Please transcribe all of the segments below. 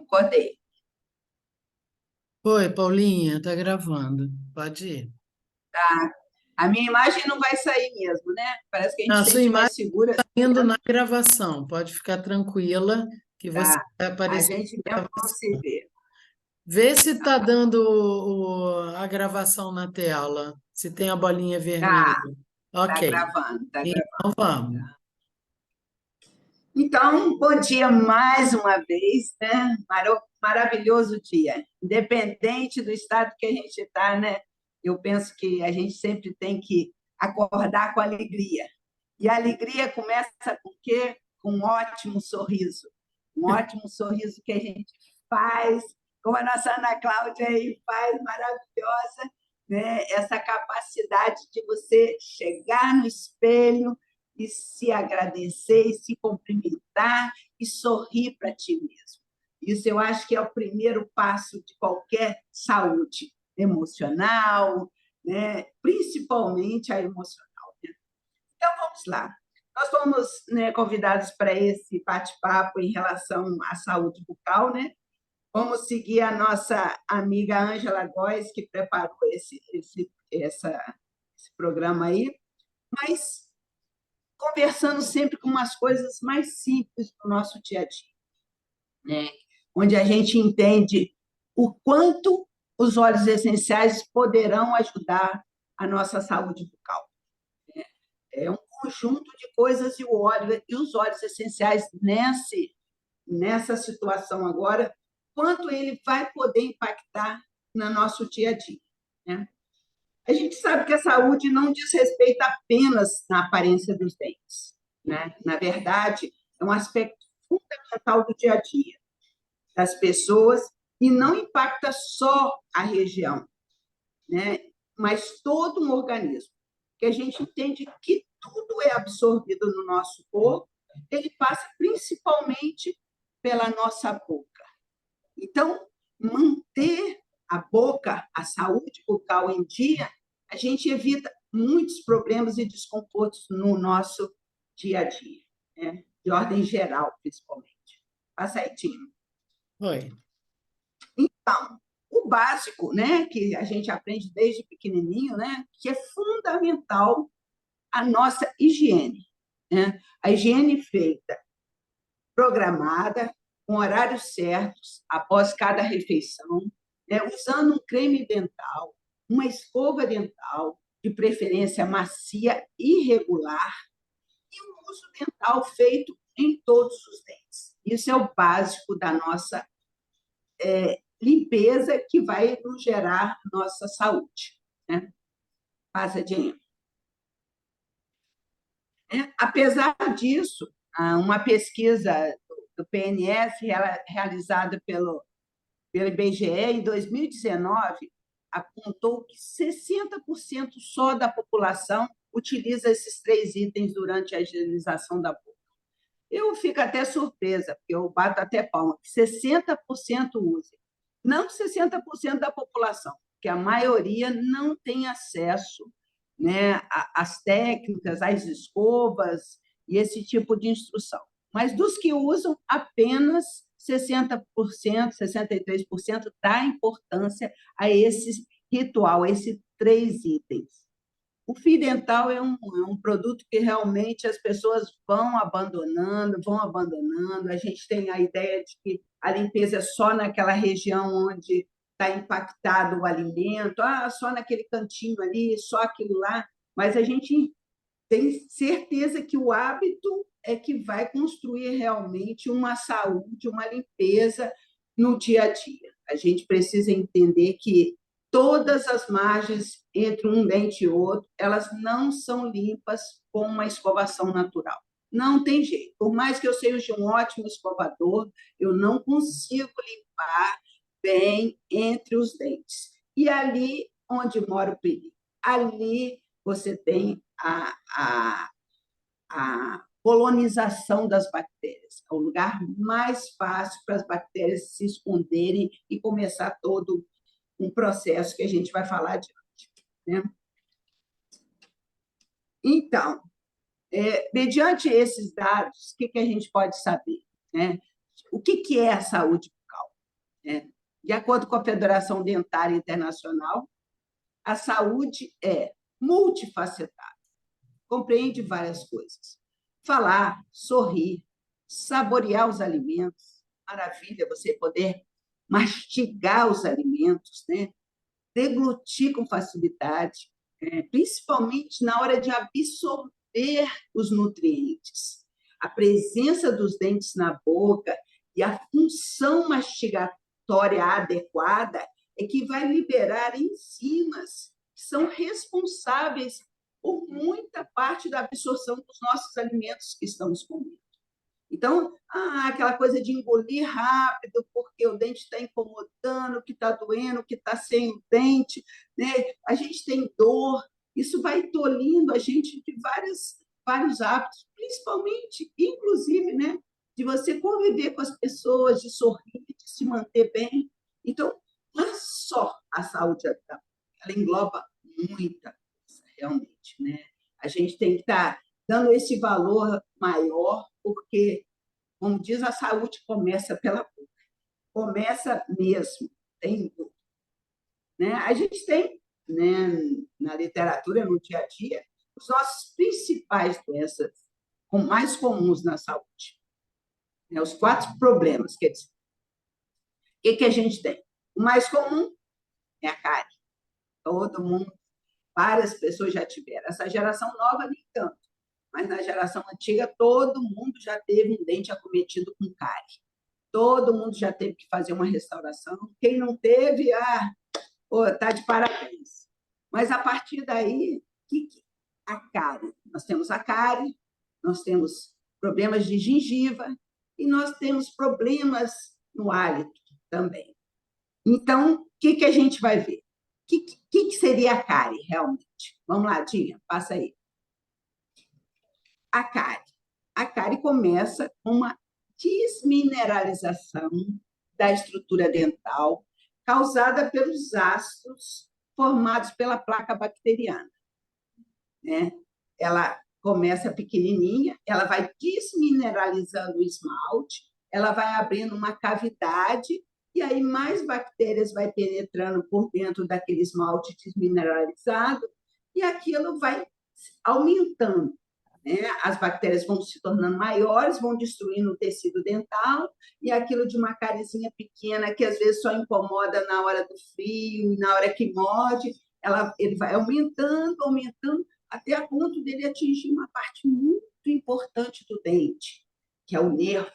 Concordei. Oi, Paulinha, tá gravando. Pode ir. Tá? A minha imagem não vai sair mesmo, né? Parece que a gente A se sua sente imagem mais segura está indo na gravação. Pode ficar tranquila que você tá? vai A aparecer gente na mesmo não se gravação. vê. Vê se está dando a gravação na tela, se tem a bolinha Tá, vermelha. tá Ok, gravando, tá então gravando. vamos. Então, bom dia mais uma vez, né? Maravilhoso dia. Independente do estado que a gente está, né? Eu penso que a gente sempre tem que acordar com alegria. E a alegria começa com o quê? Com um ótimo sorriso. Um ótimo sorriso que a gente faz, como a nossa Ana Cláudia aí faz, maravilhosa, né? Essa capacidade de você chegar no espelho e se agradecer, e se cumprimentar e sorrir para ti mesmo. Isso eu acho que é o primeiro passo de qualquer saúde emocional, né? Principalmente a emocional. Né? Então, vamos lá. Nós fomos, né, convidados para esse bate-papo em relação à saúde bucal, né? Vamos seguir a nossa amiga Ângela Góes, que preparou esse programa aí, mas conversando sempre com umas coisas mais simples do nosso dia a dia, né? Onde a gente entende o quanto os óleos essenciais poderão ajudar a nossa saúde bucal. É um conjunto de coisas e o óleo e os óleos essenciais nessa situação agora, quanto ele vai poder impactar no nosso dia a dia, né? A gente sabe que a saúde não diz respeito apenas na aparência dos dentes, né? Na verdade, é um aspecto fundamental do dia a dia das pessoas e não impacta só a região, né? Mas todo um organismo. Que a gente entende que tudo é absorvido no nosso corpo, ele passa principalmente pela nossa boca. Então, manter a boca, a saúde bucal em dia, a gente evita muitos problemas e desconfortos no nosso dia a dia, né? De ordem geral, principalmente. Passa aí, Tim. Oi. Então, o básico, né, que a gente aprende desde pequenininho, né, que é fundamental a nossa higiene, né? A higiene feita programada, com horários certos, após cada refeição, né, usando um creme dental, uma escova dental, de preferência macia e regular, e um uso dental feito em todos os dentes. Isso é o básico da nossa limpeza que vai nos gerar nossa saúde. Né? Passa adiante. Apesar disso, uma pesquisa do PNS realizada pelo IBGE em 2019 apontou que 60% só da população utiliza esses três itens durante a higienização da boca. Eu fico até surpresa, porque eu bato até palma, que 60% usa. Não 60% da população, porque a maioria não tem acesso, né, às técnicas, às escovas e esse tipo de instrução. Mas dos que usam, apenas 60%, 63% dá importância a esse ritual, a esses três itens. O fio dental é um produto que realmente as pessoas vão abandonando, vão abandonando. A gente tem a ideia de que a limpeza é só naquela região onde está impactado o alimento, só naquele cantinho ali, só aquilo lá. Mas a gente tem certeza que o hábito é que vai construir realmente uma saúde, uma limpeza no dia a dia. A gente precisa entender que todas as margens entre um dente e outro, elas não são limpas com uma escovação natural. Não tem jeito. Por mais que eu seja um ótimo escovador, eu não consigo limpar bem entre os dentes. E ali onde mora o perigo. Ali você tem a colonização das bactérias. É o lugar mais fácil para as bactérias se esconderem e começar todo um processo que a gente vai falar adiante. Né? Então, mediante esses dados, o que a gente pode saber? Né? O que é a saúde bucal? né? De acordo com a Federação Dentária Internacional, a saúde é multifacetada, compreende várias coisas. Falar, sorrir, saborear os alimentos, maravilha, você poder mastigar os alimentos, né? Deglutir com facilidade, principalmente na hora de absorver os nutrientes. A presença dos dentes na boca e a função mastigatória adequada é que vai liberar enzimas que são responsáveis por muita parte da absorção dos nossos alimentos que estamos comendo. Então, aquela coisa de engolir rápido, porque o dente está incomodando, que está doendo, que está sem o dente, né? A gente tem dor, isso vai tolhindo a gente de vários hábitos, principalmente, inclusive, né, de você conviver com as pessoas, de sorrir, de se manter bem. Então, não é só a saúde mental, ela engloba muita coisa, realmente, né? A gente tem que estar dando esse valor maior, porque, como diz, a saúde começa pela boca. Começa mesmo, tem dúvida, né? A gente tem, né, na literatura, no dia a dia, os nossos principais doenças mais comuns na saúde, né? Os 4 problemas, quer dizer, o que a gente tem? O mais comum é a cárie. Todo mundo, várias pessoas já tiveram. Essa geração nova, nem tanto. Mas na geração antiga, todo mundo já teve um dente acometido com cárie. Todo mundo já teve que fazer uma restauração. Quem não teve, está de parabéns. Mas, a partir daí, a cárie? Nós temos a cárie, nós temos problemas de gengiva e nós temos problemas no hálito também. Então, o que a gente vai ver? O que seria a cárie, realmente? Vamos lá, Dinha, passa aí. A cárie. A cárie começa com uma desmineralização da estrutura dental causada pelos ácidos formados pela placa bacteriana, né? Ela começa pequenininha, ela vai desmineralizando o esmalte, ela vai abrindo uma cavidade e aí mais bactérias vai penetrando por dentro daquele esmalte desmineralizado e aquilo vai aumentando, né? As bactérias vão se tornando maiores, vão destruindo o tecido dental, e aquilo de uma carizinha pequena, que às vezes só incomoda na hora do frio, na hora que morde, ele vai aumentando, aumentando, até a ponto dele atingir uma parte muito importante do dente, que é o nervo.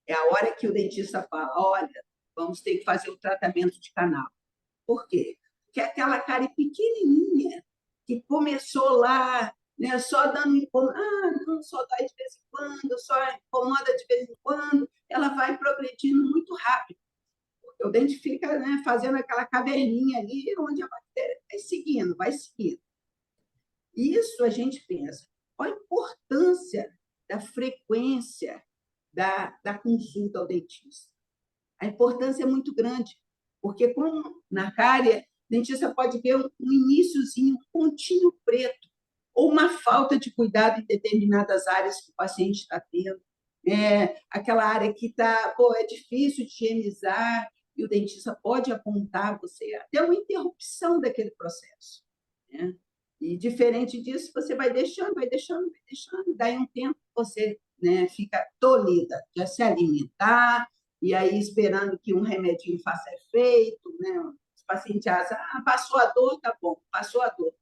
É a hora que o dentista fala, olha, vamos ter que fazer o tratamento de canal. Por quê? Porque aquela cárie pequenininha, que começou lá, né, só dando incômodo, não, só dói de vez em quando, só incomoda de vez em quando, ela vai progredindo muito rápido. Porque o dente fica, né, fazendo aquela caverninha ali, onde a bactéria vai seguindo, vai seguindo. Isso a gente pensa. Qual a importância da frequência da consulta ao dentista? A importância é muito grande, porque como na cárie, o dentista pode ver um iniciozinho, um pontinho preto, ou uma falta de cuidado em determinadas áreas que o paciente está tendo. Aquela área que é difícil de higienizar, e o dentista pode apontar você até uma interrupção daquele processo, né? E, diferente disso, você vai deixando, vai deixando, vai deixando, e daí um tempo você, né, fica tolhida de se alimentar, e aí esperando que um remedinho faça efeito, né? Os pacientes acham, passou a dor, tá bom, passou a dor.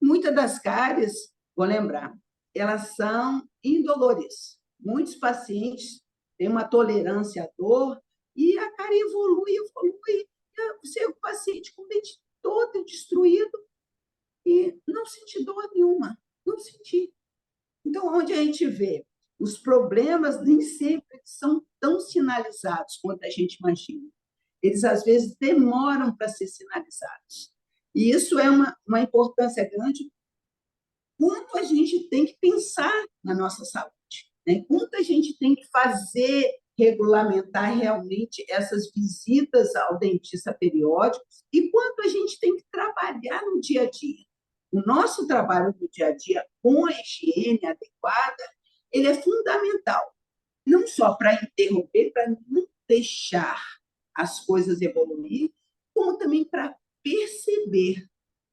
Muitas das cáries, vou lembrar, elas são indolores. Muitos pacientes têm uma tolerância à dor e a cárie evolui, evolui. Você é um paciente com o dente todo destruído e não senti dor nenhuma, não senti. Então, onde a gente vê os problemas nem sempre são tão sinalizados quanto a gente imagina. Eles, às vezes, demoram para ser sinalizados. E isso é uma importância grande. Quanto a gente tem que pensar na nossa saúde, né? Quanto a gente tem que fazer, regulamentar realmente essas visitas ao dentista periódicos e quanto a gente tem que trabalhar no dia a dia. O nosso trabalho no dia a dia com a higiene adequada, ele é fundamental, não só para interromper, para não deixar as coisas evoluir, como também para perceber.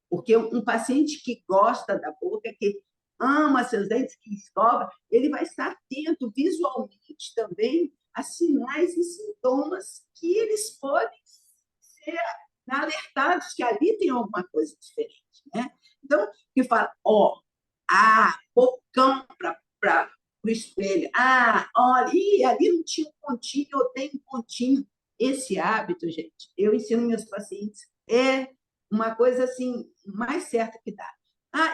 Porque um paciente que gosta da boca, que ama seus dentes, que escova, ele vai estar atento visualmente também a sinais e sintomas que eles podem ser alertados que ali tem alguma coisa diferente, né? Então, que fala, ó, bocão para o espelho. Olha, ali não tinha um pontinho, eu tenho um pontinho. Esse hábito, gente, eu ensino meus pacientes, é uma coisa assim, mais certa que dá.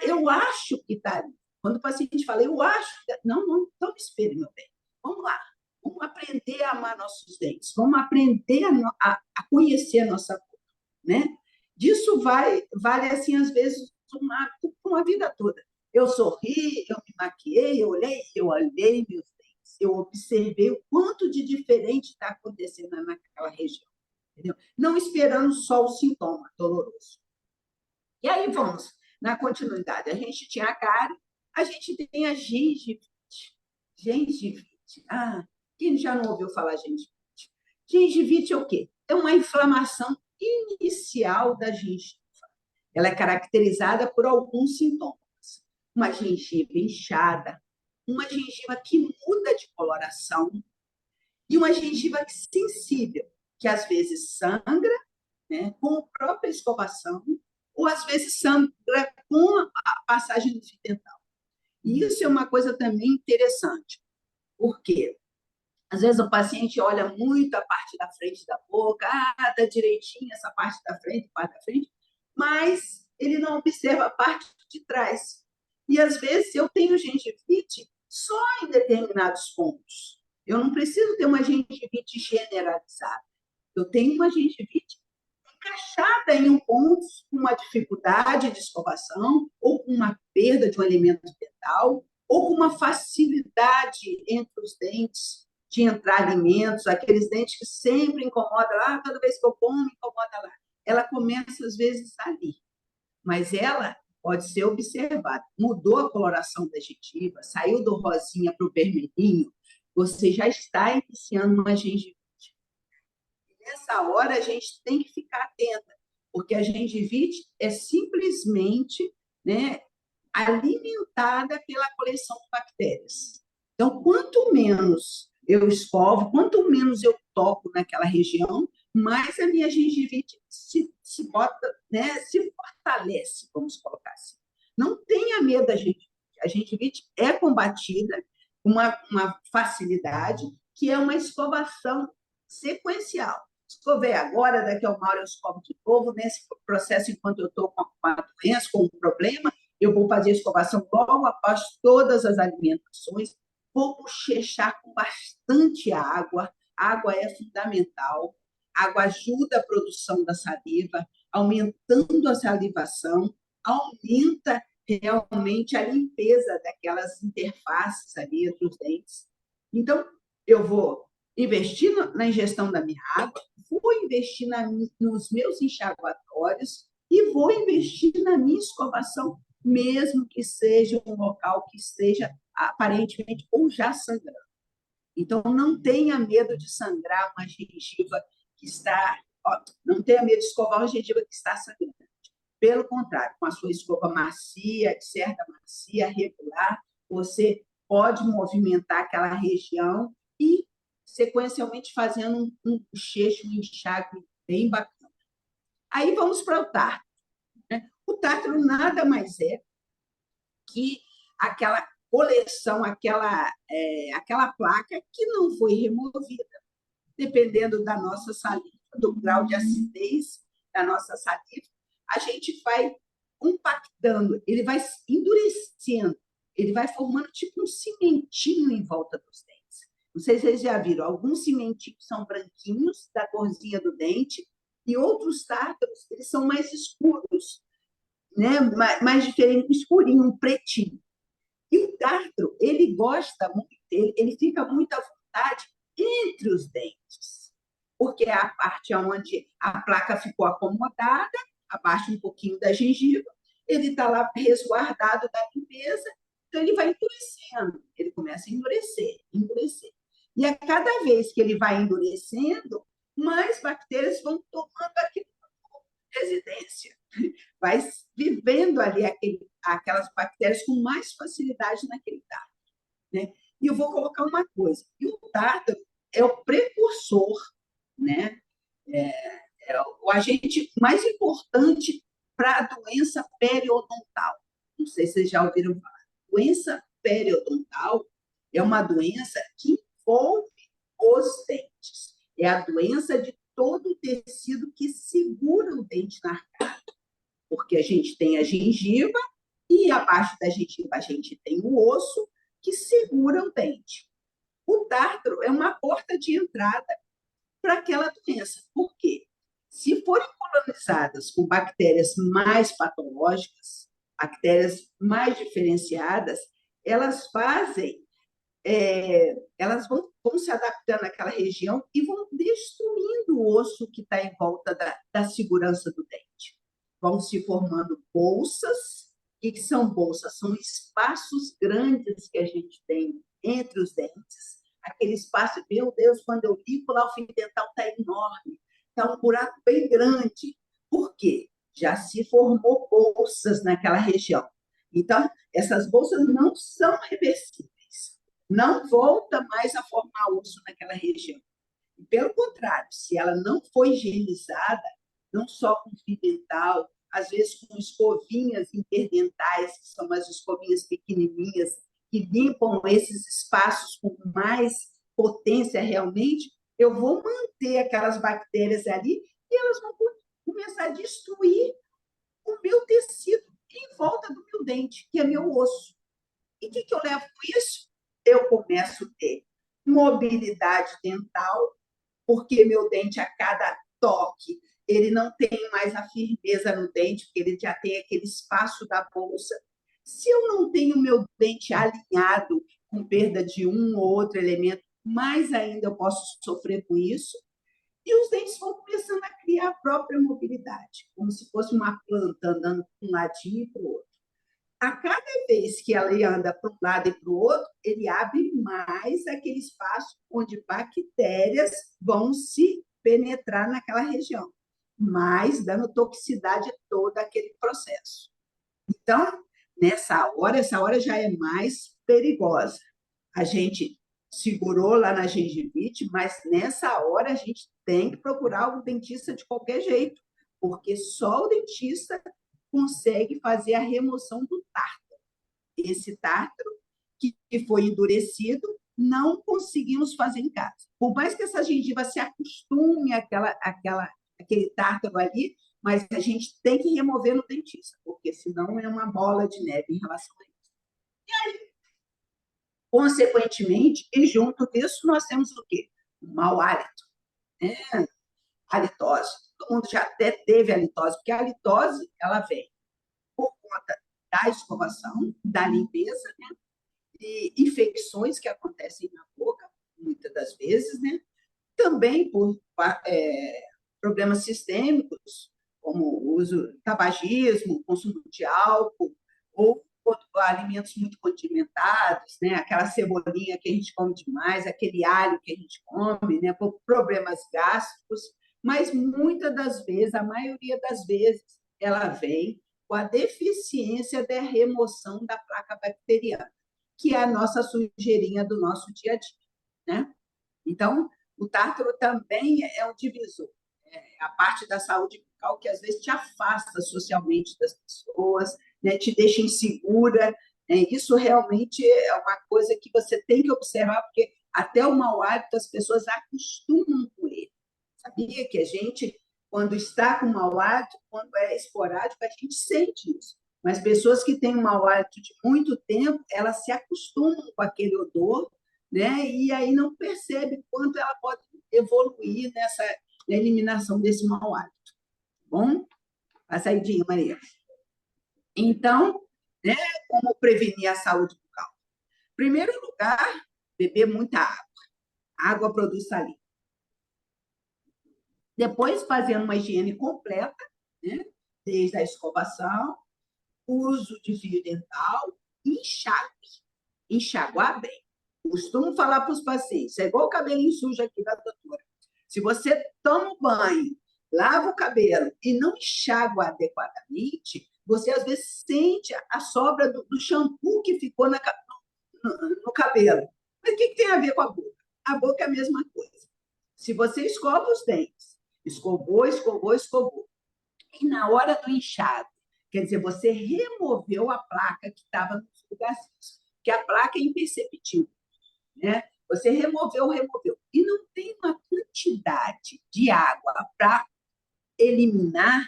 Eu acho que está ali. Quando o paciente fala, eu acho que... Não, não, então me espere, meu bem. Vamos lá. Vamos aprender a amar nossos dentes. Vamos aprender a conhecer a nossa boca, né? Disso vale, assim, às vezes, um hábito com a vida toda. Eu sorri, eu me maquiei, eu olhei meus dentes, eu observei o quanto de diferente está acontecendo naquela região. Entendeu? Não esperando só o sintoma doloroso. E aí vamos, na continuidade. A gente tinha a cárie, a gente tem a gengivite. Gengivite. Quem já não ouviu falar gengivite? Gengivite é o quê? É uma inflamação inicial da gengiva. Ela é caracterizada por alguns sintomas. Uma gengiva inchada, uma gengiva que muda de coloração e uma gengiva sensível, que às vezes sangra, né, com a própria escovação, ou às vezes sangra com a passagem do fio dental. E isso é uma coisa também interessante, porque às vezes o paciente olha muito a parte da frente da boca, tá direitinho essa parte da frente, mas ele não observa a parte de trás. E às vezes eu tenho gengivite só em determinados pontos. Eu não preciso ter uma gengivite generalizada. Eu tenho uma gengivite encaixada em um ponto, com uma dificuldade de escovação, ou com uma perda de um alimento dental, ou com uma facilidade entre os dentes de entrar alimentos, aqueles dentes que sempre incomodam lá, toda vez que eu como, incomoda lá. Ela começa, às vezes, ali, mas ela pode ser observada. Mudou a coloração da gengiva, saiu do rosinha para o vermelhinho, você já está iniciando uma gengivite. Nessa hora, a gente tem que ficar atenta, porque a gengivite é simplesmente, né, alimentada pela coleção de bactérias. Então, quanto menos eu escovo, quanto menos eu toco naquela região, mais a minha gengivite se bota, né, se fortalece, vamos colocar assim. Não tenha medo da gengivite. A gengivite é combatida com uma facilidade, que é uma escovação sequencial. Escovei agora, daqui a uma hora eu escovo de novo, nesse processo, enquanto eu estou com a doença, com um problema, eu vou fazer a escovação logo após todas as alimentações, vou bochechar com bastante água, água é fundamental, água ajuda a produção da saliva, aumentando a salivação, aumenta realmente a limpeza daquelas interfaces ali entre os dentes. Então, eu vou investir na ingestão da minha água, vou investir nos meus enxaguatórios e vou investir na minha escovação, mesmo que seja um local que esteja aparentemente ou já sangrando. Então, não tenha medo de sangrar uma gengiva que está... Não tenha medo de escovar uma gengiva que está sangrando. Pelo contrário, com a sua escova macia, de certa macia, regular, você pode movimentar aquela região e, sequencialmente, fazendo um bochecho, um enxágue bem bacana. Aí vamos para o tártaro. O tártaro nada mais é que aquela coleção, aquela placa que não foi removida, dependendo da nossa saliva, do grau de acidez da nossa saliva, a gente vai compactando, ele vai endurecendo, ele vai formando tipo um cimentinho em volta dos dentes. Não sei se vocês já viram, alguns cimentinhos são branquinhos, da corzinha do dente, e outros tártaros, eles são mais escuros, né? Mais diferente, escurinho, um pretinho. E o tártaro, ele gosta muito, ele fica muito à vontade entre os dentes, porque é a parte onde a placa ficou acomodada, abaixo um pouquinho da gengiva, ele está lá resguardado da limpeza, então ele vai endurecendo, ele começa a endurecer. E a cada vez que ele vai endurecendo, mais bactérias vão tomando aquele residência, vai vivendo ali aquelas bactérias com mais facilidade naquele tártaro, né? E eu vou colocar uma coisa, e o tártaro é o precursor, né? É o agente mais importante para a doença periodontal. Não sei se vocês já ouviram falar. Doença periodontal é uma doença que envolve os dentes. É a doença de todo o tecido que segura o dente na arcada. Porque a gente tem a gengiva e abaixo da gengiva a gente tem o osso que segura o dente. O tártaro é uma porta de entrada para aquela doença. Por quê? Se forem colonizadas com bactérias mais patológicas, bactérias mais diferenciadas, elas fazem, elas vão se adaptando àquela região e vão destruindo o osso que está em volta da segurança do dente. Vão se formando bolsas. O que são bolsas? São espaços grandes que a gente tem entre os dentes. Aquele espaço, meu Deus, quando eu limpo lá, o fio dental está enorme, está um buraco bem grande. Por quê? Já se formou bolsas naquela região. Então, essas bolsas não são reversíveis, não volta mais a formar osso naquela região. E, pelo contrário, se ela não for higienizada, não só com fio dental, às vezes com escovinhas interdentais, que são as escovinhas pequenininhas, que limpam esses espaços com mais potência realmente, eu vou manter aquelas bactérias ali e elas vão começar a destruir o meu tecido em volta do meu dente, que é meu osso. E o que eu levo com isso? Eu começo a ter mobilidade dental, porque meu dente, a cada toque, ele não tem mais a firmeza no dente, porque ele já tem aquele espaço da bolsa. Se eu não tenho meu dente alinhado, com perda de um ou outro elemento, mais ainda eu posso sofrer com isso. E os dentes vão começando a criar a própria mobilidade, como se fosse uma planta andando para um ladinho e para o outro. A cada vez que ela anda para um lado e para o outro, ele abre mais aquele espaço onde bactérias vão se penetrar naquela região, mais dando toxicidade a todo aquele processo. Então, essa hora já é mais perigosa. A gente segurou lá na gengivite, mas nessa hora a gente tem que procurar o dentista de qualquer jeito, porque só o dentista consegue fazer a remoção do tártaro. Esse tártaro que foi endurecido, não conseguimos fazer em casa. Por mais que essa gengiva se acostume àquele tártaro ali, mas a gente tem que remover no dentista, porque senão é uma bola de neve em relação a isso. E aí, consequentemente, e junto disso, nós temos o quê? O mau hálito, né? Halitose. Todo mundo já até teve halitose, porque a halitose ela vem por conta da escovação, da limpeza, né? E infecções que acontecem na boca, muitas das vezes, né? Também por problemas sistêmicos, como o uso de tabagismo, consumo de álcool, ou alimentos muito condimentados, né? Aquela cebolinha que a gente come demais, aquele alho que a gente come, né? Por problemas gástricos, mas muitas das vezes, a maioria das vezes, ela vem com a deficiência da remoção da placa bacteriana, que é a nossa sujeirinha do nosso dia a dia, né? Então, o tártaro também é um divisor. É a parte da saúde bucal que, às vezes, te afasta socialmente das pessoas, né? Te deixa insegura. Né? Isso realmente é uma coisa que você tem que observar, porque até o mau hálito as pessoas acostumam com ele. Sabia que a gente, quando está com mau hálito, quando é esporádico, a gente sente isso. Mas pessoas que têm um mau hálito de muito tempo, elas se acostumam com aquele odor, né? E aí não percebe quanto ela pode evoluir na eliminação desse mau hálito. Bom, a saidinha, Maria. Então, né, como prevenir a saúde bucal? Em primeiro lugar, beber muita água. A água produz saliva. Depois, fazendo uma higiene completa, né, desde a escovação, uso de fio dental e enxaguar bem. Costumo falar para os pacientes, é igual o cabelinho sujo aqui da doutora. Se você toma um banho, lava o cabelo e não enxágua adequadamente, você às vezes sente a sobra do shampoo que ficou no cabelo. Mas o que tem a ver com a boca? A boca é a mesma coisa. Se você escova os dentes, escovou, escovou, escovou, e na hora do enxágue, quer dizer, você removeu a placa que estava nos lugarzinhos, que a placa é imperceptível, né? Você removeu, removeu. E não tem uma quantidade de água para eliminar,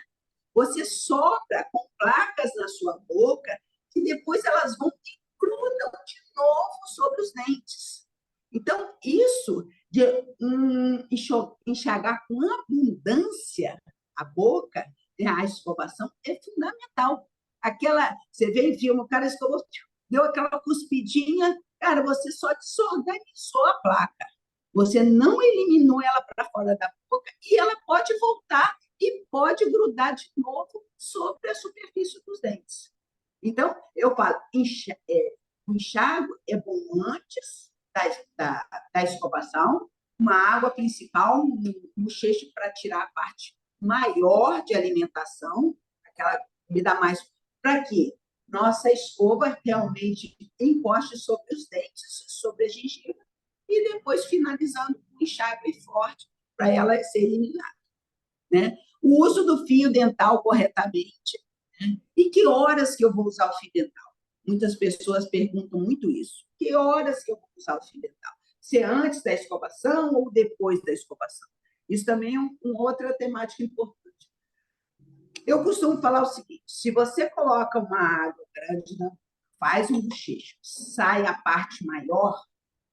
você sopra com placas na sua boca e depois elas vão e grudam de novo sobre os dentes. Então, isso de enxagar com abundância a boca, a escovação, é fundamental. Você vê em filme, o cara escovou, deu aquela cuspidinha, cara, você só desorganizou a placa. Você não eliminou ela para fora da boca e ela pode voltar e pode grudar de novo sobre a superfície dos dentes. Então, eu falo, o enxágue é bom antes da escovação, uma água principal, um bochecho para tirar a parte maior de alimentação, aquela comida mais. Para quê? Nossa escova realmente encoste sobre os dentes, sobre a gengiva, e depois finalizando com um enxágue forte para ela ser eliminada. Né? O uso do fio dental corretamente. Né? E que horas que eu vou usar o fio dental? Muitas pessoas perguntam muito isso. Que horas que eu vou usar o fio dental? Se é antes da escovação ou depois da escovação? Isso também é uma outra temática importante. Eu costumo falar o seguinte, se você coloca uma água grande, faz um bochecho, sai a parte maior,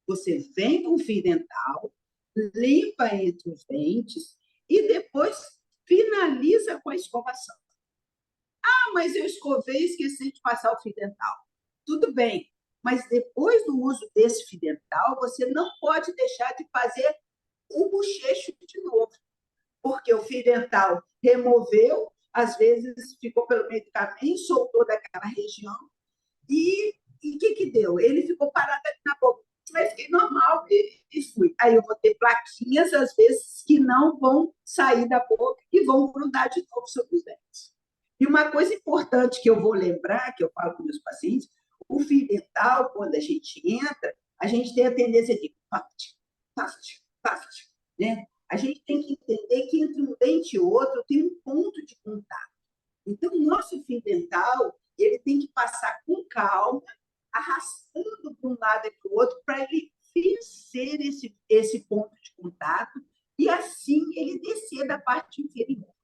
você vem com o fio dental, limpa entre os dentes e depois finaliza com a escovação. Ah, mas eu escovei e esqueci de passar o fio dental. Tudo bem, mas depois do uso desse fio dental, você não pode deixar de fazer o bochecho de novo, porque o fio dental removeu, às vezes ficou pelo meio do caminho, soltou daquela região, e o que deu? Ele ficou parado ali na boca. Mas fiquei normal e fui. Aí eu vou ter plaquinhas, às vezes, que não vão sair da boca e vão grudar de novo sobre os dentes. E uma coisa importante que eu vou lembrar, que eu falo com meus pacientes, o fio dental, quando a gente entra, a gente tem a tendência de paft, paft, paft, né? A gente tem que entender que entre um dente e outro tem um ponto de contato. Então, o nosso fio dental, ele tem que passar com calma, arrastando para um lado e para o outro, para ele vencer esse ponto de contato e, assim, ele descer da parte inferior.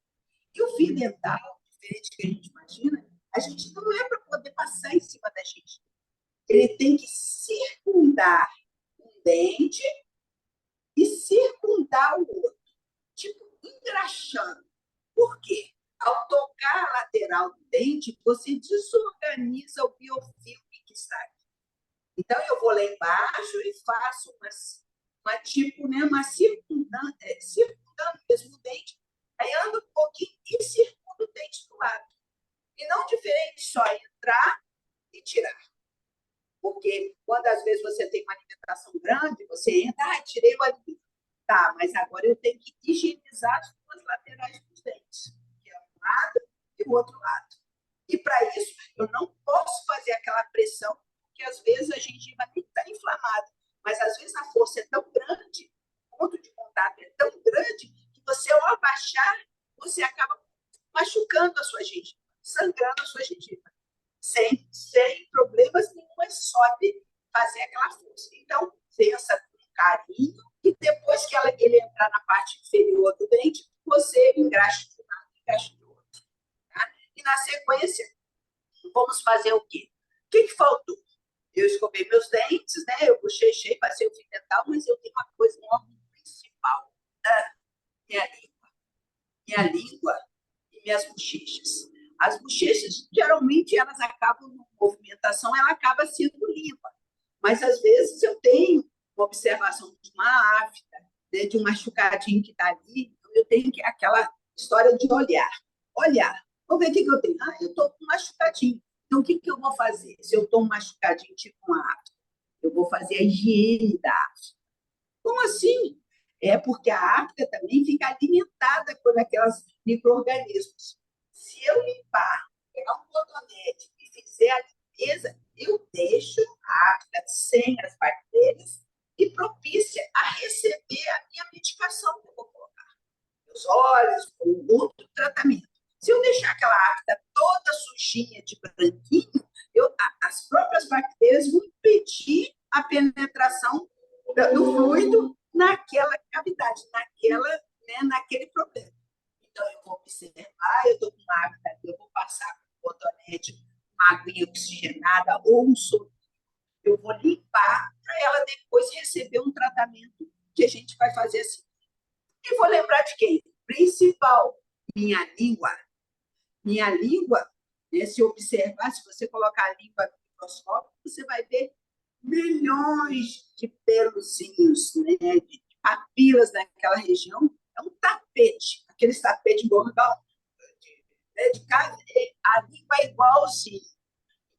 E o fio dental, diferente do que a gente imagina, a gente não é para poder passar em cima da gente. Ele tem que circundar um dente e circundar o outro, tipo engraxando. Por quê? Ao tocar a lateral do dente, você desorganiza o biofilme que está aqui. Então, eu vou lá embaixo e faço uma circundando mesmo o dente, aí ando um pouquinho e circundo o dente do lado. E não diferente só entrar e tirar. Porque quando às vezes você tem uma alimentação grande, você entra, tirei o alimento. Tá, mas agora eu tenho que higienizar as duas laterais dos dentes, que é um lado e o outro lado. E para isso, eu não posso fazer aquela pressão, porque às vezes a gengiva nem está inflamada, mas às vezes a força é tão grande, o ponto de contato é tão grande, que você, ao abaixar, você acaba machucando a sua gengiva, sangrando a sua gengiva. Sem problemas nenhum, é só de fazer aquela força. Então, pensa com carinho, e depois que ele entrar na parte inferior do dente, você engraxa de um lado e engraxa do outro. Tá? E na sequência, vamos fazer o quê? O que faltou? Eu escovei meus dentes, né? Eu bochechei, passei o fio dental, mas eu tenho uma coisa, um órgão principal, minha língua. Minha língua e minhas bochechas. As bochechas, geralmente, elas acabam, na movimentação, ela acaba sendo limpa. Mas, às vezes, eu tenho uma observação de uma afta, né, de um machucadinho que está ali, eu tenho aquela história de olhar. Olhar. Vamos ver o que eu tenho. Ah, eu estou com um machucadinho. Então, o que eu vou fazer? Se eu estou um machucadinho tipo uma afta, eu vou fazer a higiene da afta. Como assim? É porque a afta também fica alimentada por aqueles micro-organismos. Se eu limpar, pegar um cotonete e fizer a limpeza, eu deixo a afta sem as bactérias e propícia a receber a minha medicação que eu vou colocar nos olhos, ou outro tratamento. Se eu deixar aquela afta toda sujinha de branquinho, as próprias bactérias vão impedir a penetração do fluido naquela cavidade, naquele problema. Então, eu vou observar, eu estou com uma afta ali, eu vou passar com um cotonete, uma aguinha oxigenada ou um soro. Eu vou limpar para ela depois receber um tratamento que a gente vai fazer assim. E vou lembrar de quem? Principal, minha língua. Minha língua, né, se observar, se você colocar a língua no microscópio, você vai ver milhões de pelozinhos, né, de papilas naquela região. É um tapete, aqueles tapetes bordão de casa. A língua é igualzinho.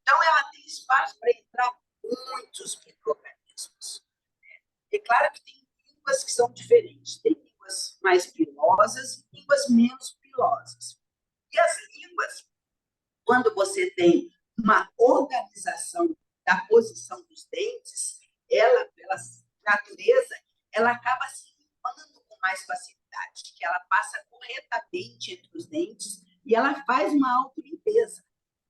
Então, ela tem espaço para entrar muitos micro-organismos. É claro que tem línguas que são diferentes. Tem línguas mais pilosas e línguas menos pilosas. E as línguas, quando você tem uma organização da posição dos dentes, ela, pela natureza, ela acaba se limpando com mais facilidade, que ela passa corretamente entre os dentes e ela faz uma autolimpeza.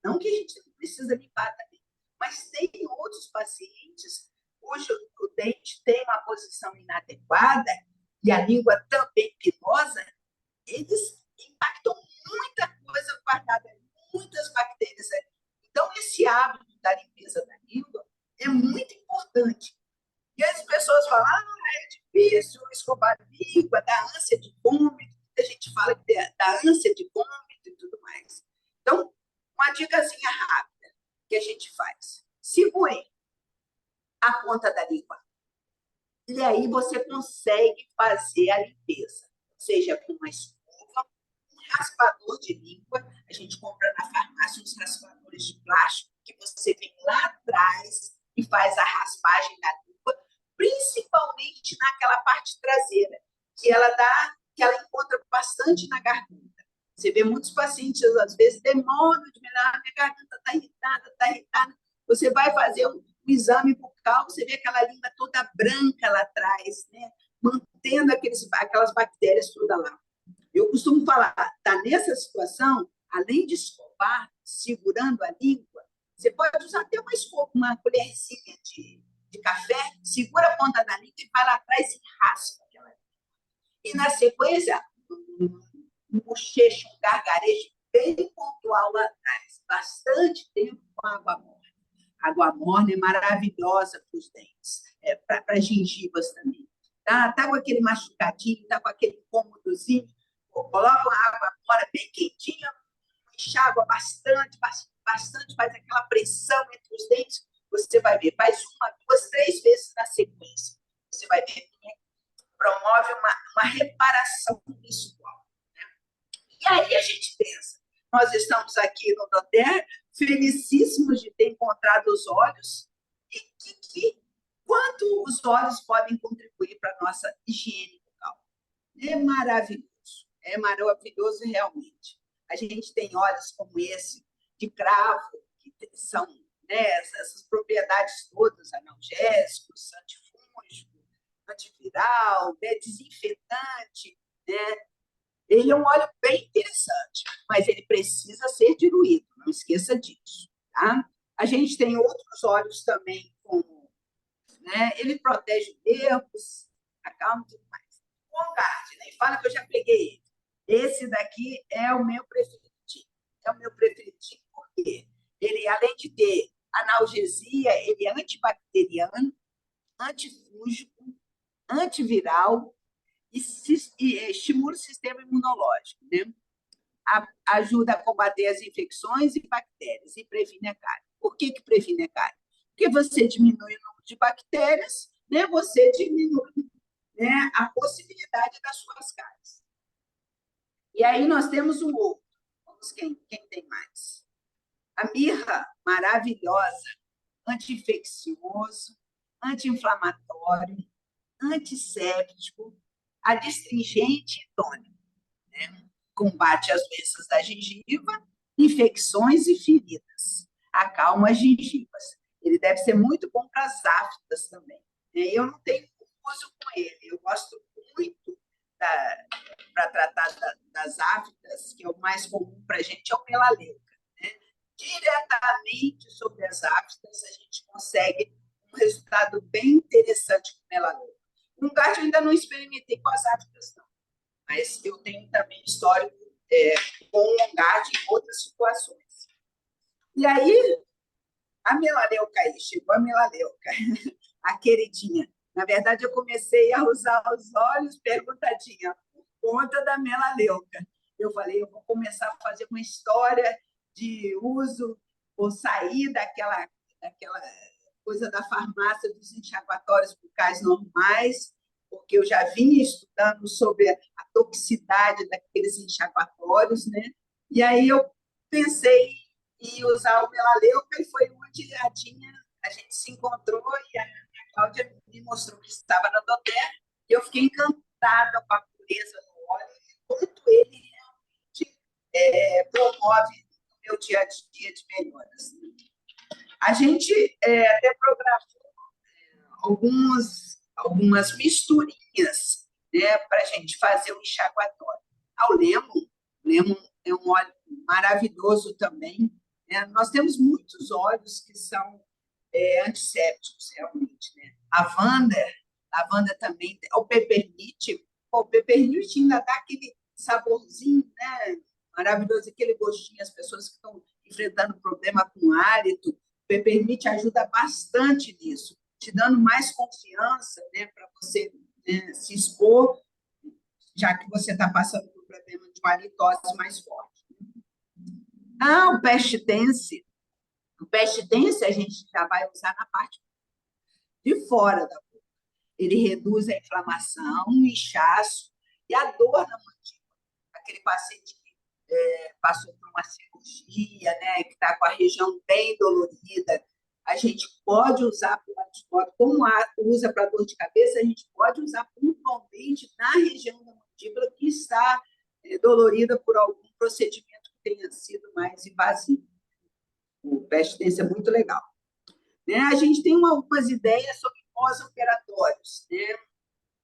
Não que a gente não precisa limpar também, mas tem outros pacientes cujo o dente tem uma posição inadequada e a língua também pilosa, eles impactam muita coisa guardada, muitas bactérias ali. Então, esse hábito da limpeza da língua é muito importante. E as pessoas falam, é difícil escovar a língua, dá ânsia de vômito, a gente fala que dá ânsia de vômito e tudo mais. Então, uma dicasinha rápida que a gente faz. Se moer a ponta da língua, e aí você consegue fazer a limpeza, seja com uma escova, um raspador de língua. A gente compra na farmácia uns raspadores de plástico que você vem lá atrás e faz a raspagem da língua, principalmente naquela parte traseira, que ela encontra bastante na garganta. Você vê muitos pacientes, às vezes, demoram de melhorar, minha garganta está irritada, está irritada. Você vai fazer um exame bucal, você vê aquela língua toda branca lá atrás, né? Mantendo aquelas bactérias todas lá. Eu costumo falar, tá nessa situação, além de escovar, segurando a língua, você pode usar até uma colherzinha de café, segura a ponta da língua e vai lá atrás e raspa aquela língua. E, na sequência, um bochecho, um gargarejo bem pontual lá atrás, bastante tempo com água morna. A água morna é maravilhosa para os dentes, para as gengivas também. Tá com aquele machucadinho, tá com aquele incômodozinho, coloca uma água morna bem quentinha, enxágua bastante, faz aquela pressão entre os dentes, você vai ver, faz 1, 2, 3 vezes na sequência. Você vai ver que promove uma reparação visual. Né? E aí a gente pensa, nós estamos aqui no Doter, felicíssimos de ter encontrado os olhos, e quanto os olhos podem contribuir para a nossa higiene bucal. É maravilhoso realmente. A gente tem óleos como esse, de cravo, que são, né, essas propriedades todas, analgésicos, antifúngico, antiviral, né, desinfetante, né? Ele é um óleo bem interessante, mas ele precisa ser diluído, não esqueça disso. Tá? A gente tem outros óleos também, como, né, ele protege nervos, acalma e tudo mais. O OnGuard, nem fala que eu já peguei ele. Esse daqui é o meu preferido. É o meu preferido porque ele, além de ter analgesia, ele é antibacteriano, antifúngico, antiviral, e estimula o sistema imunológico, né? Ajuda a combater as infecções e bactérias e previne a cárie. Por que previne a cárie? Porque você diminui o número de bactérias, né? Você diminui, né, a possibilidade das suas cáries. E aí nós temos um outro. Vamos quem tem mais? A mirra, maravilhosa, anti-infeccioso, anti-inflamatório, antisséptico, adstringente e tônico, né? Combate as doenças da gengiva, infecções e feridas, acalma as gengivas. Ele deve ser muito bom para as aftas também, né? Eu não tenho uso com ele, eu gosto muito para tratar das aftas, que é o mais comum para a gente, é o melaleuca, né? Diretamente sobre as aftas, a gente consegue um resultado bem interessante com o melaleuca. No GARD eu ainda não experimentei com as aftas, não, mas eu tenho também histórico com o GARD em outras situações. E aí, a melaleuca aí, chegou a melaleuca, a queridinha. Na verdade, eu comecei a usar os olhos, perguntadinha, por conta da melaleuca. Eu falei, eu vou começar a fazer uma história de uso, ou sair daquela coisa da farmácia dos enxaguatórios bucais normais, porque eu já vinha estudando sobre a toxicidade daqueles enxaguatórios, né? E aí eu pensei em usar o melaleuca, e foi onde a gente se encontrou, e a Cláudia me mostrou que estava na Doterra, e eu fiquei encantada com a pureza do óleo e quanto ele realmente promove no meu dia a dia de melhoras. A gente até programou algumas misturinhas, né, para a gente fazer o enxaguatório. O lemon é um óleo maravilhoso também, né? Nós temos muitos óleos que são antissépticos, realmente, né? Lavanda também, o peppermint, o peppermint ainda dá aquele saborzinho, né? Maravilhoso, aquele gostinho, as pessoas que estão enfrentando problema com hálito, o peppermint ajuda bastante nisso, te dando mais confiança, né, para você, né, se expor, já que você está passando por um problema de uma halitose mais forte. O Pest Tense. O Pest Tense a gente já vai usar na parte de fora da boca. Ele reduz a inflamação, o inchaço e a dor na mandíbula. Aquele paciente que passou por uma cirurgia, né, que está com a região bem dolorida, a gente pode usar para o antibiótico, como usa para dor de cabeça, a gente pode usar pontualmente na região da mandíbula que está dolorida por algum procedimento que tenha sido mais invasivo. O Pest Tense é muito legal. Né? A gente tem algumas ideias sobre pós-operatórios, né?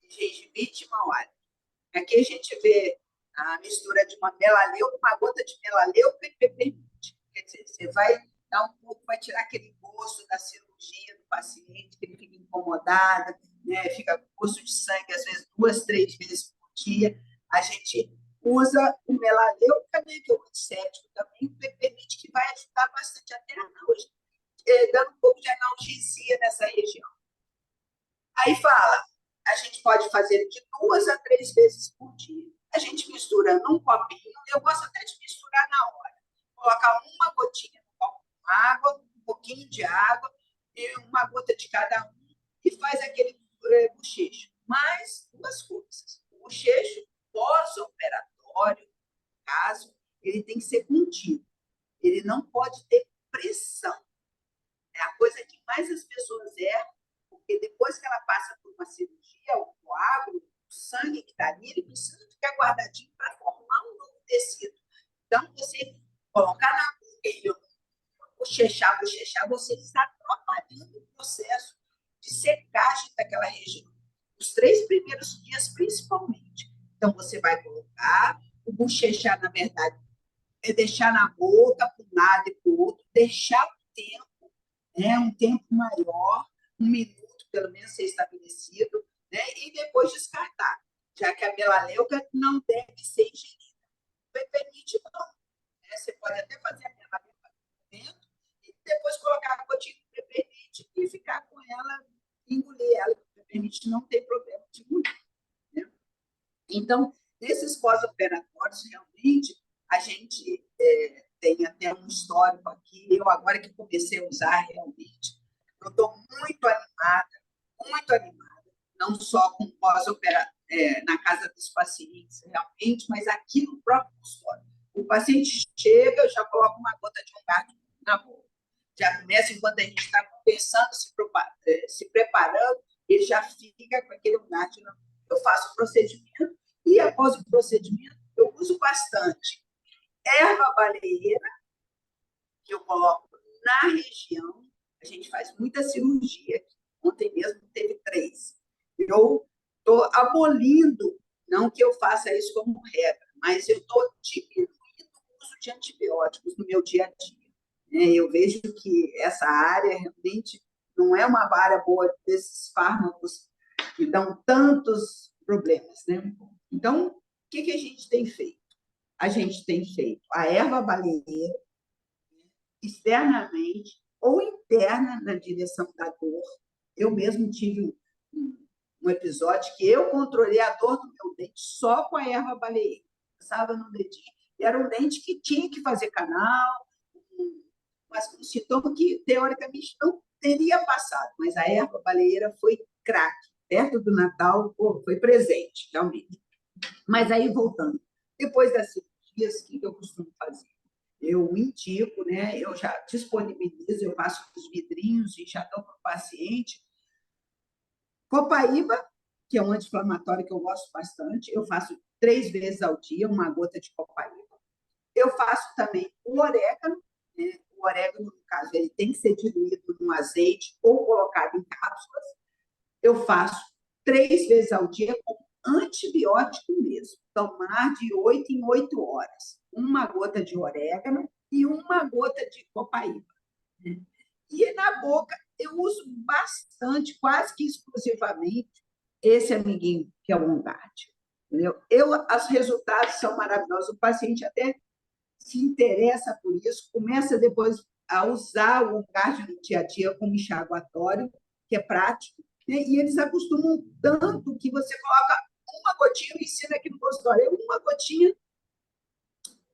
Gengivite e mau-hálito. Aqui a gente vê a mistura de uma melaleuca, uma gota de melaleuca e peppermint. Quer dizer, você vai dar um pouco, vai tirar aquele gosto da cirurgia do paciente, que ele fica incomodado, né? Fica com gosto de sangue, às vezes 2, 3 vezes por dia. A gente usa o melaleuca, né, que é o antisséptico também, o peppermint, que vai ajudar bastante até dando um pouco de analgesia nessa região. Aí fala, a gente pode fazer de 2 a 3 vezes por dia. A gente mistura num copinho, eu gosto até de misturar na hora. Colocar uma gotinha no copo com água, um pouquinho de água, e uma gota de cada um, e faz aquele bochecho. Mais 2 coisas. O bochecho pós-operatório, no caso, ele tem que ser contínuo. Ele não pode ter pressão. É a coisa que mais as pessoas erram, porque depois que ela passa por uma cirurgia, o coágulo, o sangue que está ali, ele precisa ficar guardadinho para formar um novo tecido. Então, você colocar na boca e bochechar, você está atrapalhando o processo de secagem daquela região. Os 3 primeiros dias, principalmente. Então, você vai colocar, o bochechar, na verdade, é deixar na boca, para um lado e para o outro, deixar o tempo, né, um tempo maior, 1 minuto, pelo menos, ser estabelecido, né, e depois descartar, já que a melaleuca não deve ser ingerida. O peppermint não. Né? Você pode até fazer a melaleuca dentro e depois colocar a gotinha de peppermint e ficar com ela, engolir ela. O peppermint não tem problema de engolir. Né? Então, nesses pós-operatórios, realmente, a gente tem até um histórico aqui. Eu, agora que comecei a usar, realmente, eu estou muito animada, não só com pós-operatório, na casa dos pacientes, realmente, mas aqui no próprio consultório. O paciente chega, eu já coloco uma gota de um gato na boca. Já começa, enquanto a gente está conversando, se preparando, ele já fica com aquele gato na boca. eu faço o procedimento e, após o procedimento, eu uso bastante erva baleeira, que eu coloco na região. A gente faz muita cirurgia aqui. Ontem mesmo teve 3. Eu estou abolindo, não que eu faça isso como regra, mas eu estou diminuindo o uso de antibióticos no meu dia a dia. Eu vejo que essa área realmente não é uma área boa desses fármacos que dão tantos problemas, né? Então, o que a gente tem feito? A gente tem feito a erva baleeira externamente ou interna na direção da dor. Eu mesmo tive um episódio que eu controlei a dor do meu dente só com a erva baleeira. Passava no dedinho. E era um dente que tinha que fazer canal, mas um sintoma que, teoricamente, não teria passado. Mas a erva baleeira foi craque. Perto do Natal, foi presente, realmente. Mas aí, voltando, depois das cirurgias, o que eu costumo fazer? Eu indico, né? Eu já disponibilizo, eu faço os vidrinhos e já dou para o paciente. Copaíba, que é um anti-inflamatório que eu gosto bastante, eu faço 3 vezes ao dia, uma gota de copaíba. Eu faço também o orégano, né? O orégano, no caso, ele tem que ser diluído no azeite ou colocado em cápsulas. Eu faço 3 vezes ao dia com antibiótico mesmo, tomar de 8 em 8 horas. Uma gota de orégano e uma gota de copaíba. E na boca, eu uso bastante, quase que exclusivamente, esse amiguinho, que é o Longard. Os resultados são maravilhosos. O paciente até se interessa por isso, começa depois a usar o Longard no dia a dia como enxaguatório, que é prático, né? E eles acostumam tanto que você coloca uma gotinha, eu ensino aqui no consultório, uma gotinha,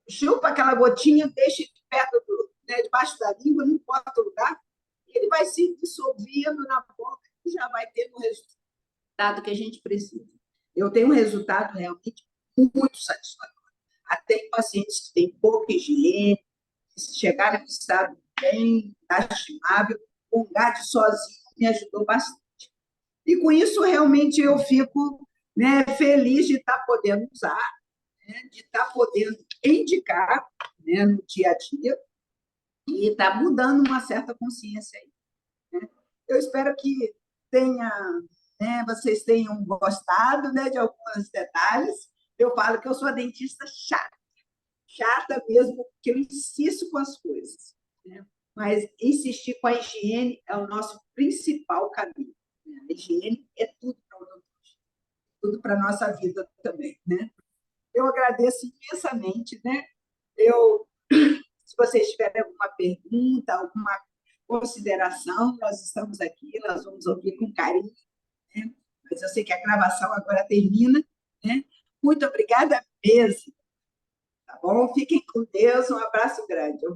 chupa aquela gotinha, deixa perto né, debaixo da língua, não importa o lugar, e ele vai se dissolvendo na boca e já vai tendo o resultado que a gente precisa. Eu tenho um resultado realmente muito satisfatório. Até em pacientes que têm pouca higiene, que chegaram em estado bem lastimável, o GAD sozinho me ajudou bastante. E com isso, realmente, eu fico, né, feliz de estar podendo usar, né, de estar podendo indicar, né, no dia a dia, e estar mudando uma certa consciência aí, né? Eu espero que tenha, né, vocês tenham gostado, né, de alguns detalhes. Eu falo que eu sou a dentista chata mesmo, porque eu insisto com as coisas, né? Mas insistir com a higiene é o nosso principal caminho, né? A higiene é tudo para o odontologia, tudo para a nossa vida também, né? Eu agradeço imensamente, né? Se vocês tiverem alguma pergunta, alguma consideração, nós estamos aqui, nós vamos ouvir com carinho, né? Mas eu sei que a gravação agora termina, né? Muito obrigada mesmo, tá bom? Fiquem com Deus, um abraço grande, ouviu?